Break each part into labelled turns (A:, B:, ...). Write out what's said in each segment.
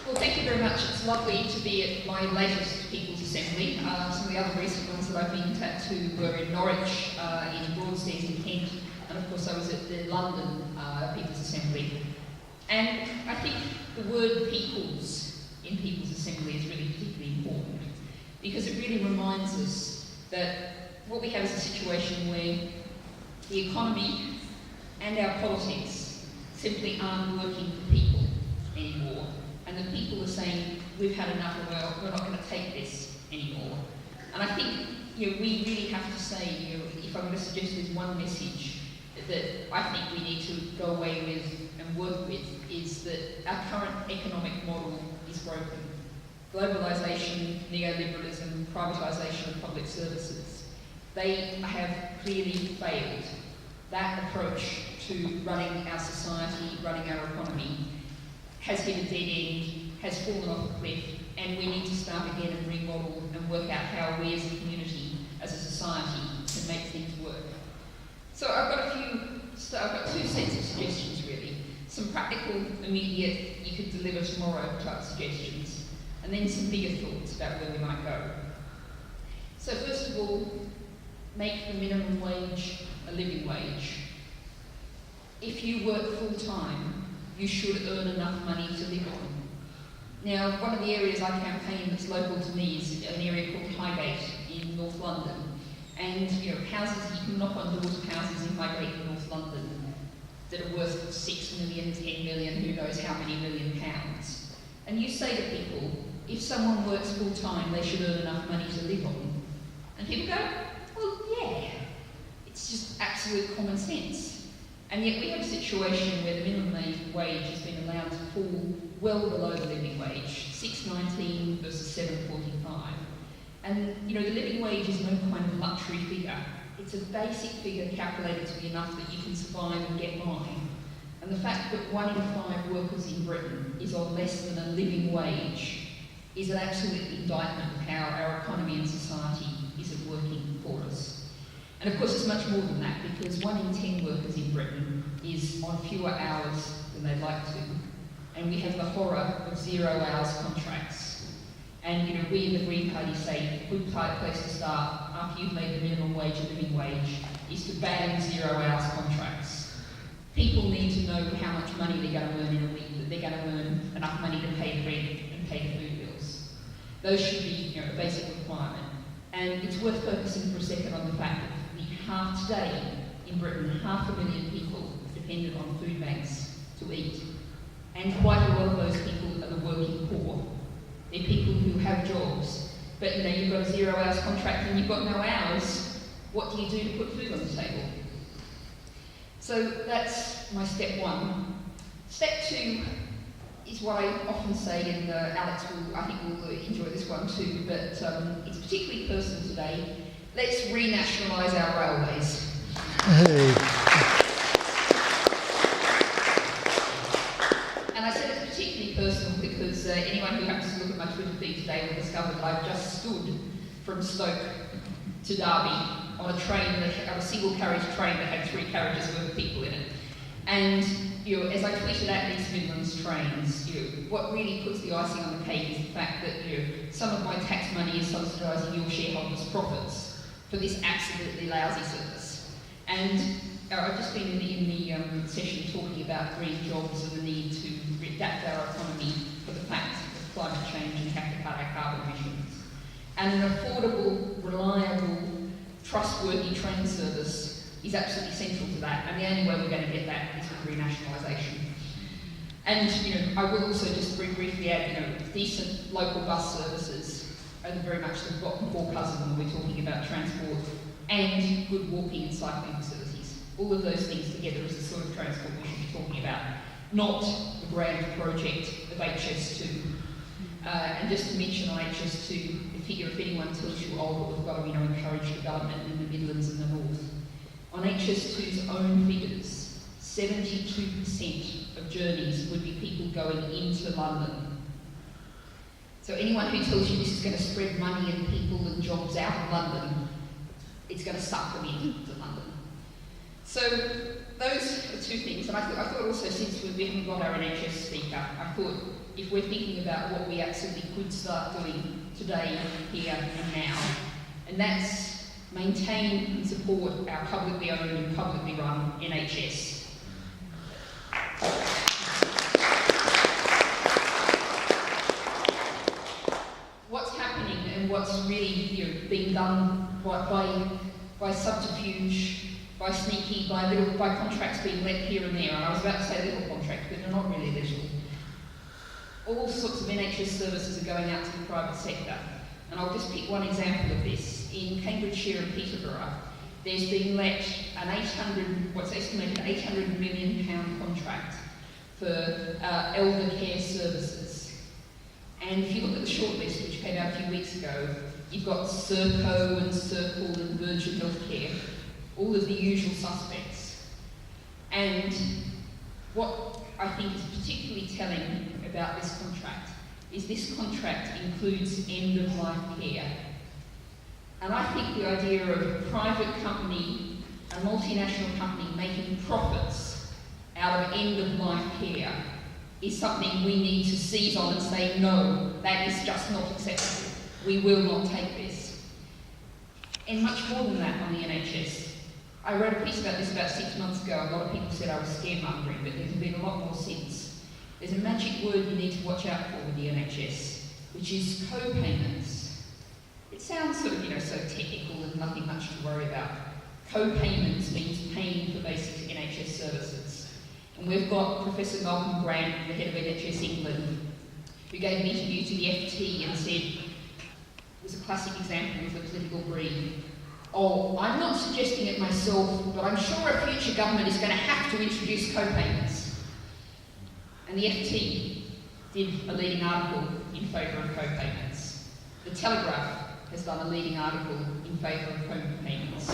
A: Well, thank you very much. It's lovely to be at my latest People's Assembly. Some of the other recent ones that I've been to were in Norwich, in Broadstairs in Kent, and of course I was at the London People's Assembly. And I think the word peoples in People's Assembly is really particularly important, because it really reminds us that what we have is a situation where the economy and our politics simply aren't working for people anymore. And the people are saying, we've had enough, and we're not going to take this anymore. And I think we really have to say, if I'm going to suggest there's one message that I think we need to go away with and work with, is that our current economic model is broken. Globalisation, neoliberalism, privatisation of public services, they have clearly failed. That approach to running our society, running our economy, has hit a dead end, has fallen off a cliff, and we need to start again and remodel and work out how we as a community, as a society, can make things work. So I've got two sets of suggestions really. Some practical, immediate, you could deliver tomorrow type suggestions, and then some bigger thoughts about where we might go. So first of all, make the minimum wage a living wage. If you work full time, you should earn enough money to live on. Now, one of the areas I campaign that's local to me is an area called Highgate in North London. And houses, you can knock on doors of houses in Highgate in North London that are worth 6 million, 10 million, who knows how many million pounds. And you say to people, if someone works full time, they should earn enough money to live on. And people go, well, yeah, it's just absolute common sense. And yet we have a situation where the minimum wage has been allowed to fall well below the living wage, $6.19 versus $7.45. And the living wage is no kind of luxury figure. It's a basic figure calculated to be enough that you can survive and get by. And the fact that 1 in 5 workers in Britain is on less than a living wage is an absolute indictment of how our economy and society isn't working for us. And of course it's much more than that, because 1 in 10 workers in Britain is on fewer hours than they'd like to. And we have the horror of 0 hours contracts. And we in the Green Party say a good place to start after you've made the minimum wage a living wage is to ban 0 hours contracts. People need to know how much money they're going to earn in a week, that they're going to earn enough money to pay the rent and pay the food bills. Those should be a basic requirement. And it's worth focusing for a second on the fact that today in Britain, 500,000 people dependent on food banks to eat. And quite a lot of those people are the working poor. They're people who have jobs, but you've got a 0 hours contract and you've got no hours. What do you do to put food on the table? So that's my step one. Step two is what I often say, and Alex I think will enjoy this one too, but it's particularly personal today. Let's renationalise our railways.
B: Hey.
A: And I said it's particularly personal because anyone who happens to look at my Twitter feed today will discover that I've just stood from Stoke to Derby on a train, a single carriage train that had 3 carriages worth of people in it. And as I tweeted out these Midlands trains, what really puts the icing on the cake is the fact that some of my tax money is subsidising your shareholders' profits for this absolutely lousy service. And I've just been in the session talking about green jobs and the need to adapt our economy for the fact of climate change and have to cut our carbon emissions. And an affordable, reliable, trustworthy train service is absolutely central to that, and the only way we're going to get that is with renationalisation. And I will also just very briefly add, decent local bus services are very much the poor cousin when we're talking about transport, and good walking and cycling facilities. All of those things together is the sort of transport we should be talking about, not the grand project of HS2. And just to mention on HS2, the figure, if anyone tells you, oh, we've got to encourage development in the Midlands and the North. On HS2's own figures, 72% of journeys would be people going into London. So anyone who tells you this is going to spread money and people and jobs out of London, it's going to suck them into London. So those are 2 things. And I thought also, since we haven't got our NHS speaker, I thought if we're thinking about what we absolutely could start doing today, here and now, and that's maintain and support our publicly owned and publicly run NHS. What's happening and what's really being done by subterfuge, by sneaky, by contracts being let here and there, and I was about to say little contracts, but they're not really little. All sorts of NHS services are going out to the private sector, and I'll just pick one example of this. In Cambridgeshire and Peterborough, there's been let an what's estimated £800 million contract for elder care services. And if you look at the shortlist, which came out a few weeks ago, you've got Serco and Circle and Virgin Healthcare, all of the usual suspects. And what I think is particularly telling about this contract is this contract includes end-of-life care. And I think the idea of a private company, a multinational company, making profits out of end-of-life care is something we need to seize on and say, no, that is just not acceptable. We will not take this. And much more than that on the NHS. I wrote a piece about this about 6 months ago. A lot of people said I was scaremongering, but there's been a lot more since. There's a magic word you need to watch out for with the NHS, which is co-payments. It sounds sort of, so technical and nothing much to worry about. Co-payments means paying for basic NHS services. And we've got Professor Malcolm Grant, the head of NHS England, who gave an interview to the FT and said, it was a classic example of the political greed. Oh, I'm not suggesting it myself, but I'm sure a future government is going to have to introduce co-payments. And the FT did a leading article in favour of co-payments. The Telegraph has done a leading article in favour of co-payments.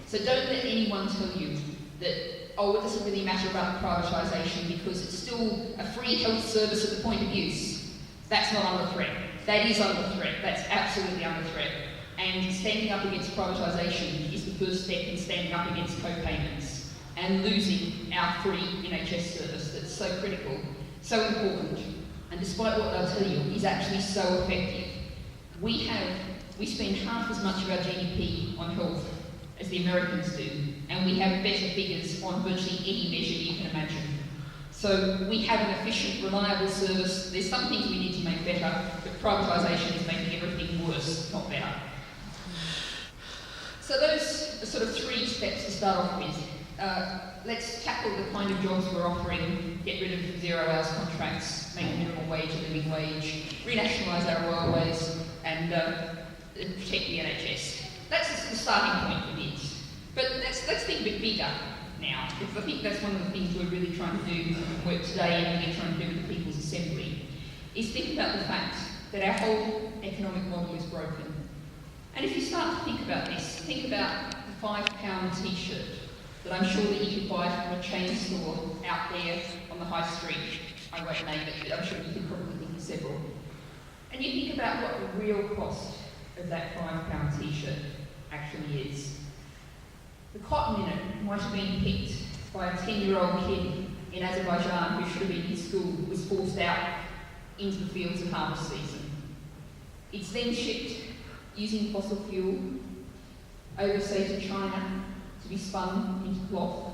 A: So don't let anyone tell you that, oh, it doesn't really matter about privatisation because it's still a free health service at the point of use. That's not under threat. That is under threat. That's absolutely under threat. And standing up against privatisation is the first step in standing up against co-payments and losing our free NHS service that's so critical, so important, and despite what they'll tell you, is actually so effective. We spend half as much of our GDP on health as the Americans do, and we have better figures on virtually any measure you can imagine. So we have an efficient, reliable service. There's some things we need to make better, but privatisation is making everything worse, not better. So those are sort of 3 steps to start off with. Let's tackle the kind of jobs we're offering, get rid of 0 hours contracts, make minimum wage a living wage, renationalise our railways, and protect the NHS. That's the starting point for this. But let's think a bit bigger now, because I think that's one of the things we're really trying to do work today and we're trying to do with the People's Assembly, is think about the fact that our whole economic model is broken. And if you start to think about this, think about the £5 t-shirt that I'm sure that you could buy from a chain store out there on the high street. I won't name it, but I'm sure you can probably think of several. And you think about what the real cost of that £5 t-shirt actually is. The cotton in it might have been picked by a 10-year-old kid in Azerbaijan who should have been in school, was forced out into the fields at harvest season. It's then shipped using fossil fuel overseas to China to be spun into cloth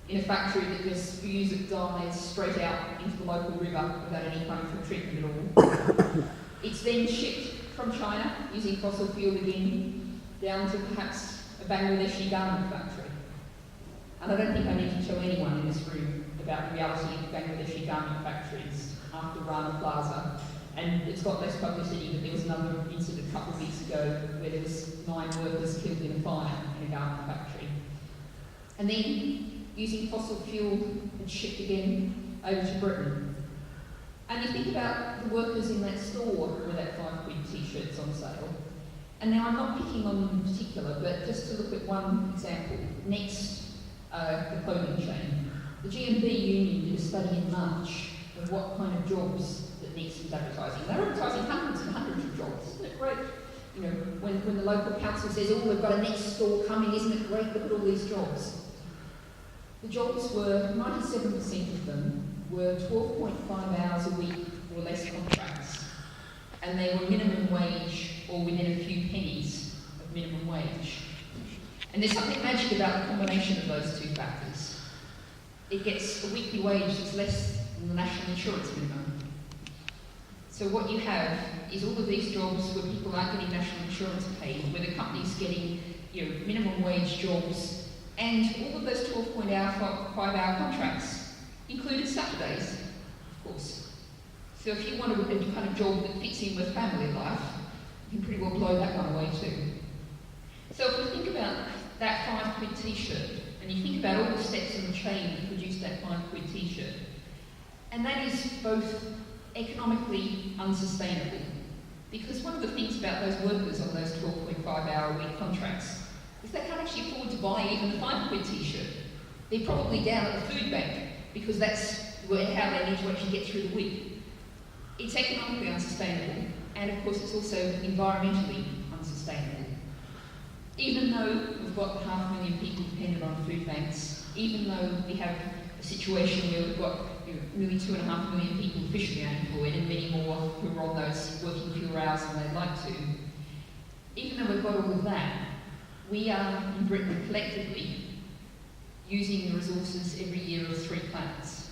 A: in a factory that just spews its dyes straight out into the local river without any kind of treatment at all. It's then shipped from China using fossil fuel again down to perhaps a Bangladeshi garment factory. And I don't think I need to tell anyone in this room about the reality of Bangladeshi garment factories after Rana Plaza. And it's got less publicity, but there was another incident a couple of weeks ago where there was 9 workers killed in a fire in a garment factory. And then using fossil fuel and shipped again over to Britain. And you think about the workers in that store where that £5 t-shirt's on sale. And now I'm not picking on them in particular, but just to look at one example. Next, the clothing chain. The GMB union did a study in March of what kind of jobs that Next was advertising. They're advertising hundreds and hundreds of jobs. Isn't it great? When the local council says, oh, we've got a Next store coming, isn't it great? Look at all these jobs. The jobs were, 97% of them were 12.5 hours a week and they were minimum wage or within a few pennies of minimum wage. And there's something magic about the combination of those two factors. It gets a weekly wage that's less than the national insurance minimum. So what you have is all of these jobs where people aren't getting national insurance paid, where the company's getting minimum wage jobs, and all of those 12.5-hour contracts included Saturdays, of course. So if you want a kind of job that fits in with family life, you can pretty well blow that one away too. So if we think about that £5 t-shirt, and you think about all the steps in the chain that produced that £5 t-shirt, and that is both economically unsustainable, because one of the things about those workers on those 12.5-hour-a-week contracts is they can't actually afford to buy even the £5 t-shirt. They're probably down at the food bank, because that's how they need to actually get through the week. It's economically unsustainable, and of course it's also environmentally unsustainable. Even though we've got 500,000 people dependent on food banks, even though we have a situation where we've got nearly 2.5 million people officially unemployed and many more who are on those working fewer hours than they'd like to, even though we've got all of that, we are in Britain collectively using the resources every year of 3 planets.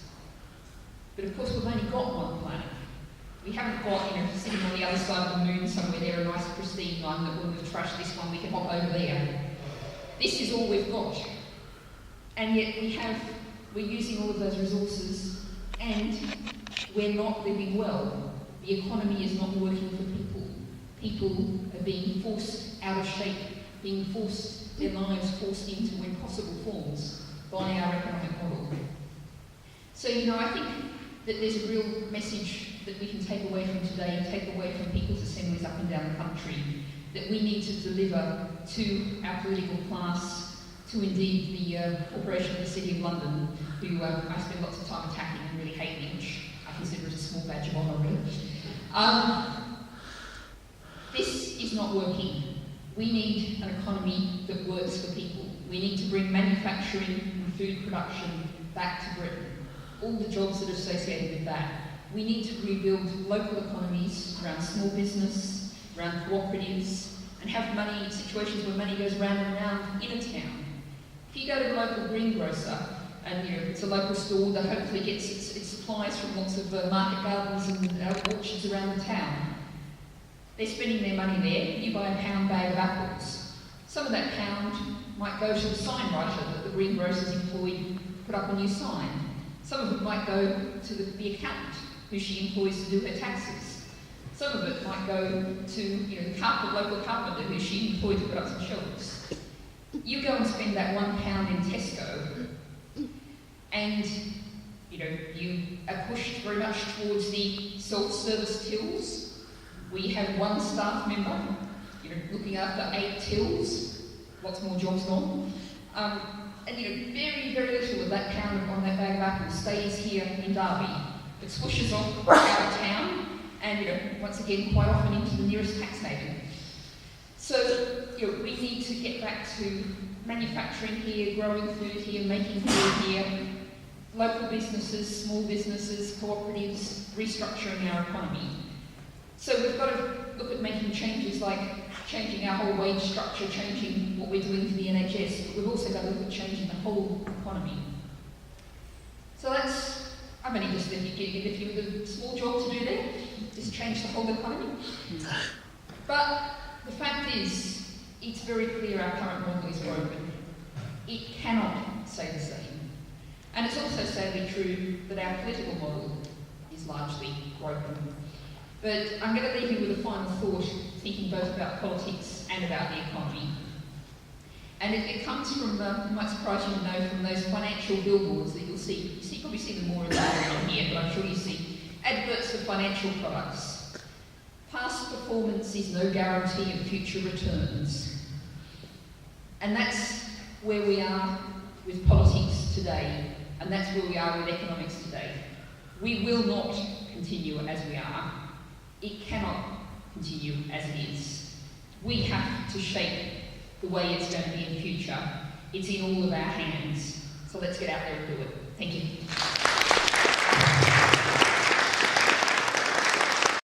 A: But of course we've only got one planet. We haven't got, sitting on the other side of the moon somewhere there, a nice pristine one that when we've trashed this one we can hop over there. This is all we've got. And yet we're using all of those resources and we're not living well. The economy is not working for people. People are being forced out of shape, their lives forced into impossible forms by our economic model. So, I think that there's a real message that we can take away from today, take away from people's assemblies up and down the country, that we need to deliver to our political class, to indeed the Corporation of the City of London, who I spend lots of time attacking and really hating, which I consider it a small badge of honour, really. This is not working. We need an economy that works for people. We need to bring manufacturing and food production back to Britain. All the jobs that are associated with that. We need to rebuild local economies around small business, around cooperatives, and have money, situations where money goes round and round in a town. If you go to the local greengrocer, and it's a local store that hopefully gets its supplies from lots of market gardens and orchards around the town, they're spending their money there. You buy a £1 bag of apples. Some of that pound might go to the sign writer that the greengrocer's employed put up a new sign. Some of it might go to the accountant who she employs to do her taxes. Some of it might go to the local carpenter who she employed to put up some shelves. You go and spend that £1 in Tesco, and you are pushed very much towards the self-service tills. We have 1 staff member, looking after 8 tills, lots more jobs gone. And very, very little of that pound on that bag of apples stays here in Derby. It swishes off out of town, and once again, quite often into the nearest tax haven. So we need to get back to manufacturing here, growing food here, making food here, local businesses, small businesses, cooperatives, restructuring our economy. So we've got to look at making changes like changing our whole wage structure, changing what we're doing for the NHS, but we've also got to look at changing the whole economy. So I've only just given you a small job to do there, just change the whole economy. But the fact is, it's very clear our current model is broken. It cannot stay the same. And it's also sadly true that our political model is largely broken. But I'm going to leave you with a final thought, thinking both about politics and about the economy. And it comes from, it might surprise you to know, from those financial billboards that you'll see. You probably see them more around here, but I'm sure you see adverts for financial products. Past performance is no guarantee of future returns. And that's where we are with politics today, and that's where we are with economics today. We will not continue as we are. It cannot continue as it is. We have to shape the way it's going to be in the future. It's in all of our hands. So let's get out there and do it. Thank you.